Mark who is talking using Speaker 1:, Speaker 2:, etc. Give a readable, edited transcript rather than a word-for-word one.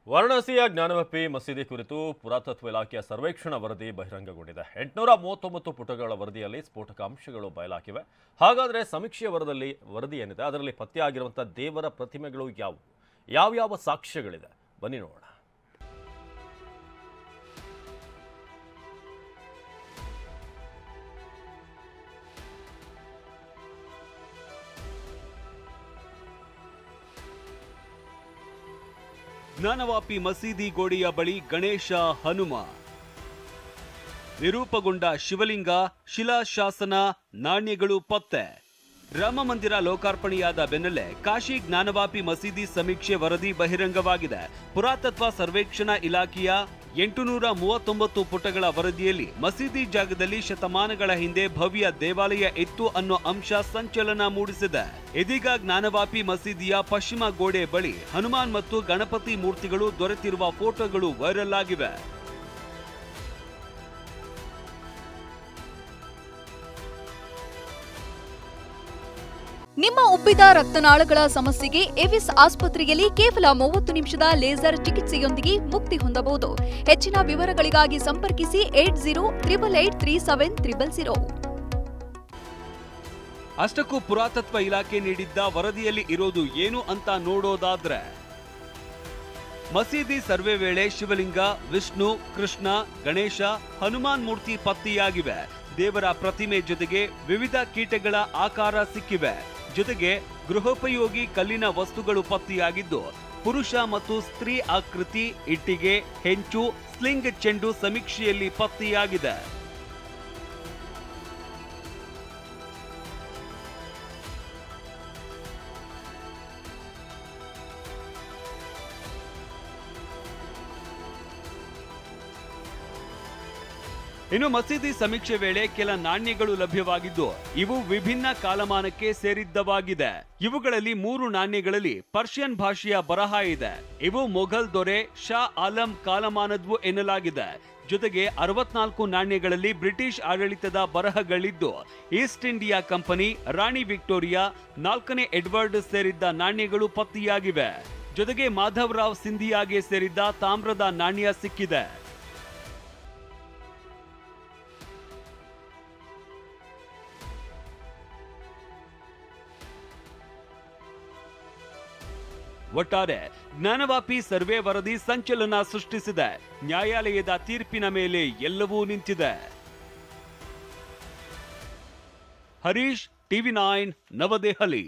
Speaker 1: ವಾರಣಾಸಿಯ ಜ್ಞಾನವಪ್ಪಿ ಮಸೀದಿ ಕುರಿತು ಪುರಾತತ್ವ ಇಲಾಖೆಯ ಸರ್ವೇಕ್ಷಣಾ ವರದಿ ಬಹಿರಂಗಗೊಂಡಿದೆ. 839 ಪುಟಗಳ ವರದಿಯಲ್ಲಿ ಸ್ಫೋಟಕ ಅಂಶಗಳು ಬಯಲಾಗಿವೆ. ಹಾಗಾದರೆ ಸಮೀಕ್ಷೆಯ ವರದಿ ಏನಿದೆ, ಅದರಲ್ಲಿ ಪತ್ತೆಯಾಗಿರುವಂತಹ ದೇವರ ಪ್ರತಿಮೆಗಳು ಯಾವ ಸಾಕ್ಷ್ಯಗಳಿದೆ, ಬನ್ನಿ ನೋಡೋಣ.
Speaker 2: ಜ್ಞಾನವಾಪಿ ಮಸೀದಿ ಗೋಡೆಯ ಬಳಿ ಗಣೇಶ, ಹನುಮ, ವಿರೂಪಗೊಂಡ ಶಿವಲಿಂಗ, ಶಿಲಾಶಾಸನ, ನಾಣ್ಯಗಳು ಪತ್ತೆ. ರಾಮ ಮಂದಿರ ಲೋಕಾರ್ಪಣೆಯಾದ ಬೆನ್ನಲ್ಲೇ ಕಾಶಿ ಜ್ಞಾನವಾಪಿ ಮಸೀದಿ ಸಮೀಕ್ಷೆ ವರದಿ ಬಹಿರಂಗವಾಗಿದೆ. ಪುರಾತತ್ವ ಸರ್ವೇಕ್ಷಣಾ ಇಲಾಖೆಯ 839 ಪುಟಗಳ ವರದಿಯಲ್ಲಿ ಮಸೀದಿ ಜಾಗದಲ್ಲಿ ಶತಮಾನಗಳ ಹಿಂದೆ ಭವ್ಯ ದೇವಾಲಯ ಇತ್ತು ಅನ್ನೋ ಅಂಶ ಸಂಚಲನ ಮೂಡಿಸಿದೆ. ಇದೀಗ ಜ್ಞಾನವಾಪಿ ಮಸೀದಿಯ ಪಶ್ಚಿಮ ಗೋಡೆ ಬಳಿ ಹನುಮಾನ್ ಮತ್ತು ಗಣಪತಿ ಮೂರ್ತಿಗಳು ದೊರೆತಿರುವ ಫೋಟೋಗಳು ವೈರಲ್ ಆಗಿವೆ.
Speaker 3: ನಿಮ್ಮ ಉಬ್ಬಿದ ರಕ್ತನಾಳಗಳ ಸಮಸ್ಯೆಗೆ ಎವಿಸ್ ಆಸ್ಪತ್ರೆಯಲ್ಲಿ ಕೇವಲ 30 ನಿಮಿಷದ ಲೇಸರ್ ಚಿಕಿತ್ಸೆಯೊಂದಿಗೆ ಮುಕ್ತಿ ಹೊಂದಬಹುದು. ಹೆಚ್ಚಿನ ವಿವರಗಳಿಗಾಗಿ ಸಂಪರ್ಕಿಸಿ 8088837000.
Speaker 2: ಅಷ್ಟಕ್ಕೂ ಪುರಾತತ್ವ ಇಲಾಖೆ ನೀಡಿದ್ದ ವರದಿಯಲ್ಲಿ ಇರೋದು ಏನು ಅಂತ ನೋಡೋದಾದ್ರೆ, ಮಸೀದಿ ಸರ್ವೆ ವೇಳೆ ಶಿವಲಿಂಗ, ವಿಷ್ಣು, ಕೃಷ್ಣ, ಗಣೇಶ, ಹನುಮಾನ್ ಮೂರ್ತಿ ಪತ್ತೆಯಾಗಿವೆ. ದೇವರ ಪ್ರತಿಮೆ ಜೊತೆಗೆ ವಿವಿಧ ಕೀಟಗಳ ಆಕಾರ ಸಿಕ್ಕಿವೆ. ಜೊತೆಗೆ ಗೃಹೋಪಯೋಗಿ ಕಲ್ಲಿನ ವಸ್ತುಗಳು ಪತ್ತೆಯಾಗಿದ್ದು, ಪುರುಷ ಮತ್ತು ಸ್ತ್ರೀ ಆಕೃತಿ, ಇಟ್ಟಿಗೆ, ಹೆಂಚು, ಸ್ಲಿಂಗ್ ಚೆಂಡು ಸಮೀಕ್ಷೆಯಲ್ಲಿ ಪತ್ತೆಯಾಗಿದೆ. ಇನ್ನು ಮಸೀದಿ ಸಮೀಕ್ಷೆ ವೇಳೆ ಕೆಲ ನಾಣ್ಯಗಳು ಲಭ್ಯವಾಗಿದ್ದು, ಇವು ವಿಭಿನ್ನ ಕಾಲಮಾನಕ್ಕೆ ಸೇರಿದ್ದವಾಗಿದೆ. ಇವುಗಳಲ್ಲಿ 3 ನಾಣ್ಯಗಳಲ್ಲಿ ಪರ್ಷಿಯನ್ ಭಾಷೆಯ ಬರಹ ಇದೆ. ಇವು ಮೊಘಲ್ ದೊರೆ ಶಾ ಆಲಂ ಕಾಲಮಾನದ್ವು ಎನ್ನಲಾಗಿದೆ. ಜೊತೆಗೆ 64 ನಾಣ್ಯಗಳಲ್ಲಿ ಬ್ರಿಟಿಷ್ ಆಡಳಿತದ ಬರಹಗಳಿದ್ದು, ಈಸ್ಟ್ ಇಂಡಿಯಾ ಕಂಪನಿ, ರಾಣಿ ವಿಕ್ಟೋರಿಯಾ, 4ನೇ ಎಡ್ವರ್ಡ್ ಸೇರಿದ್ದ ನಾಣ್ಯಗಳು ಪತ್ತೆಯಾಗಿವೆ. ಜೊತೆಗೆ ಮಾಧವರಾವ್ ಸಿಂಧಿಯಾಗೆ ಸೇರಿದ್ದ ತಾಮ್ರದ ನಾಣ್ಯ ಸಿಕ್ಕಿದೆ. ಒಟ್ಟಾರೆ ಜ್ಞಾನವಾಪಿ ಸರ್ವೆ ವರದಿ ಸಂಚಲನ ಸೃಷ್ಟಿಸಿದೆ. ನ್ಯಾಯಾಲಯದ ತೀರ್ಪಿನ ಮೇಲೆ ಎಲ್ಲವೂ ನಿಂತಿದೆ. ಹರೀಶ್, TV9, ನವದೆಹಲಿ.